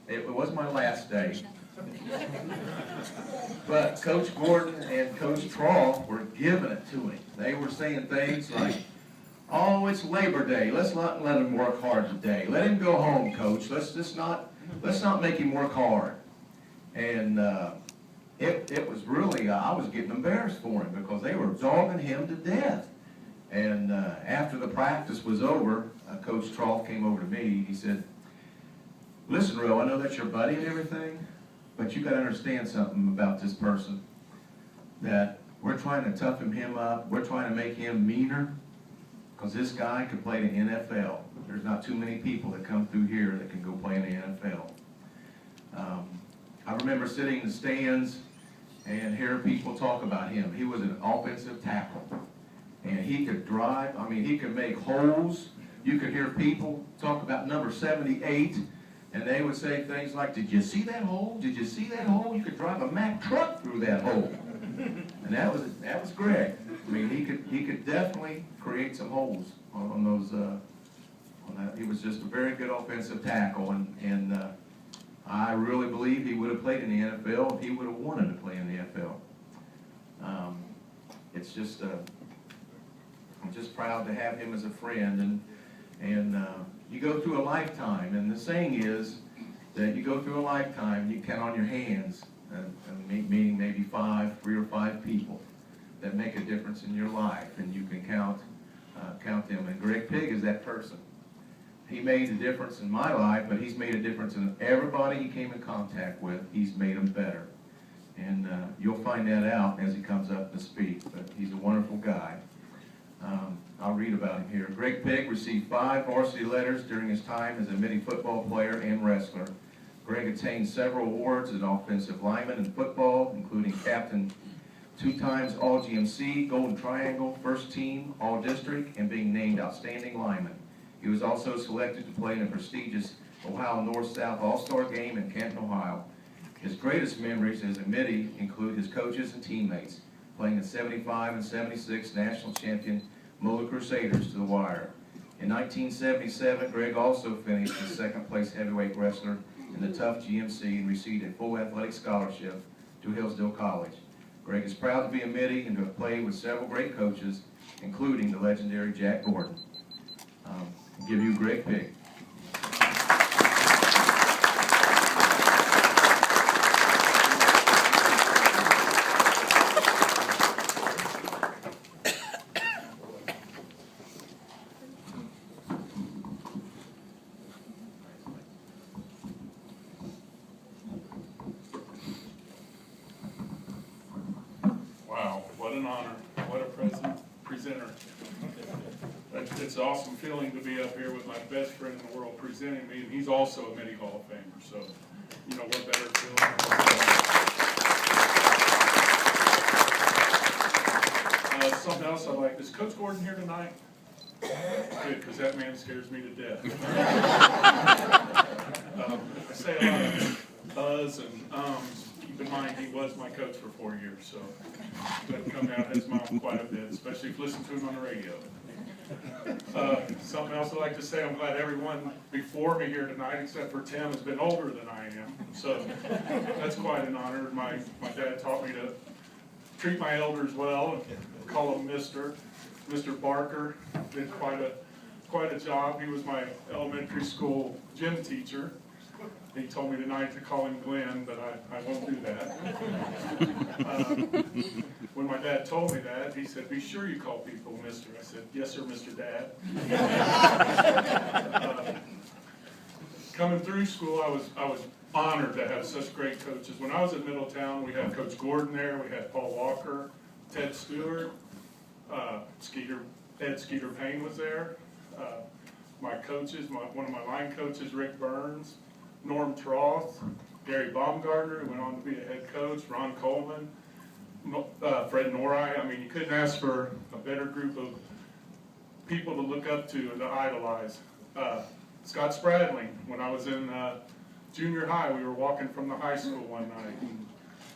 It was my last day. But Coach Gordon and Coach Troll were giving it to him. They were saying things like, "Oh, it's Labor Day. Let's not let him work hard today. Let him go home, Coach. Let's not make him work hard." And it was really, I was getting embarrassed for him because they were dogging him to death. And after the practice was over, Coach Troll came over to me. He said, "Listen, Ro, I know that's your buddy and everything, but you got to understand something about this person, that we're trying to toughen him up. We're trying to make him meaner, because this guy could play in the NFL. There's not too many people that come through here that can go play in the NFL." I remember sitting in the stands and hearing people talk about him. He was an offensive tackle, and he could drive. I mean, he could make holes. You could hear people talk about number 78, and they would say things like, "Did you see that hole? Did you see that hole? You could drive a Mack truck through that hole." And that was Greg. I mean, he could definitely create some holes on those. On that. He was just a very good offensive tackle, and I really believe he would have played in the NFL if he would have wanted to play in the NFL. It's just I'm just proud to have him as a friend, and you go through a lifetime, and the saying is that you go through a lifetime and you count on your hands, meaning maybe 3 or 5 people that make a difference in your life, and you can count them. And Greg Pigg is that person. He made a difference in my life, but he's made a difference in everybody he came in contact with. He's made them better, and you'll find that out as he comes up to speak. But he's a wonderful guy. I'll read about him here. Greg Pigg received 5 varsity letters during his time as a Middie football player and wrestler. Greg attained several awards as an offensive lineman in football, including captain 2 times All-GMC, Golden Triangle, first team, All-District, and being named outstanding lineman. He was also selected to play in a prestigious Ohio North-South All-Star game in Canton, Ohio. His greatest memories as a Middie include his coaches and teammates, playing the 75 and 76 national champion Moeller Crusaders to the wire. In 1977, Greg also finished as second-place heavyweight wrestler in the Tough GMC and received a full athletic scholarship to Hillsdale College. Greg is proud to be a Middie and to have played with several great coaches, including the legendary Jack Gordon. I'll give you Greg Pigg. Wow, what an honor. What a presenter. It's an awesome feeling to be up here with my best friend in the world presenting me, and he's also a Middie Hall of Famer, so, what better feeling. Something else I like, is Coach Gordon here tonight? Good, because that man scares me to death. I say a lot of buzz and ums. Keep in mind, he was my coach for 4 years, so that come out his mouth quite a bit, especially if you listen to him on the radio. Something else I'd like to say, I'm glad everyone before me here tonight, except for Tim, has been older than I am, so that's quite an honor. My dad taught me to treat my elders well and call them Mr. Barker did quite a job. He was my elementary school gym teacher. He told me tonight to call him Glenn, but I won't do that. When my dad told me that, he said, "Be sure you call people Mr." I said, "Yes, sir, Mr. Dad." Coming through school, I was honored to have such great coaches. When I was at Middletown, we had Coach Gordon there, we had Paul Walker, Ted Stewart, Ed Skeeter Payne was there. My coaches, one of my line coaches, Rick Burns, Norm Troth, Gary Baumgartner, who went on to be a head coach, Ron Coleman, Fred Norai. I mean, you couldn't ask for a better group of people to look up to and to idolize. Scott Spradling, when I was in junior high, we were walking from the high school one night, and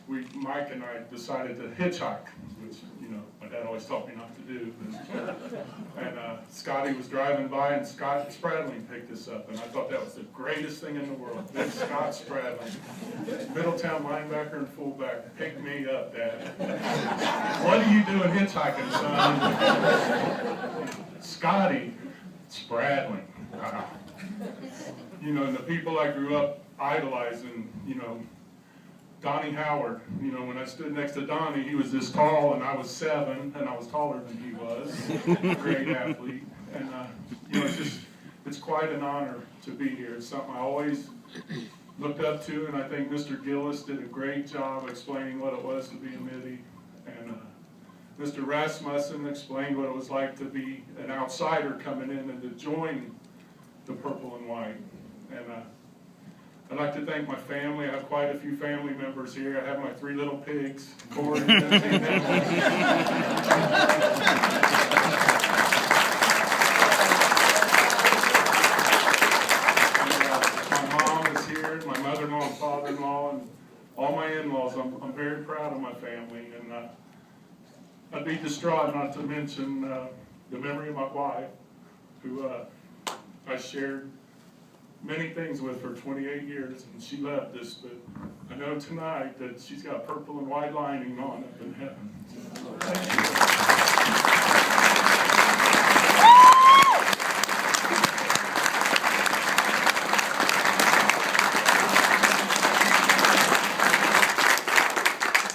Mike and I decided to hitchhike, which, you know, my dad always taught me not to do. And Scotty was driving by, and Scott Spradling picked us up, and I thought that was the greatest thing in the world. Big Scott Spradling, Middletown linebacker and fullback, picked me up, Dad. What are you doing hitchhiking, son? Scotty Spradling. You know, and the people I grew up idolizing, you know, Donnie Howard, you know, when I stood next to Donnie, he was this tall, and I was 7, and I was taller than he was. Great athlete. And, you know, it's quite an honor to be here. It's something I always looked up to, and I think Mr. Gillis did a great job explaining what it was to be a Midi. And Mr. Rasmussen explained what it was like to be an outsider coming in and to join the purple and white. And I'd like to thank my family. I have quite a few family members here. I have my 3 little pigs, Corey, and my mom is here, my mother-in-law and father-in-law, and all my in-laws. I'm very proud of my family, and I'd be distraught not to mention the memory of my wife, who I shared many things with for 28 years, and she left us, but I know tonight that she's got purple and white lining on up in heaven. Thank you.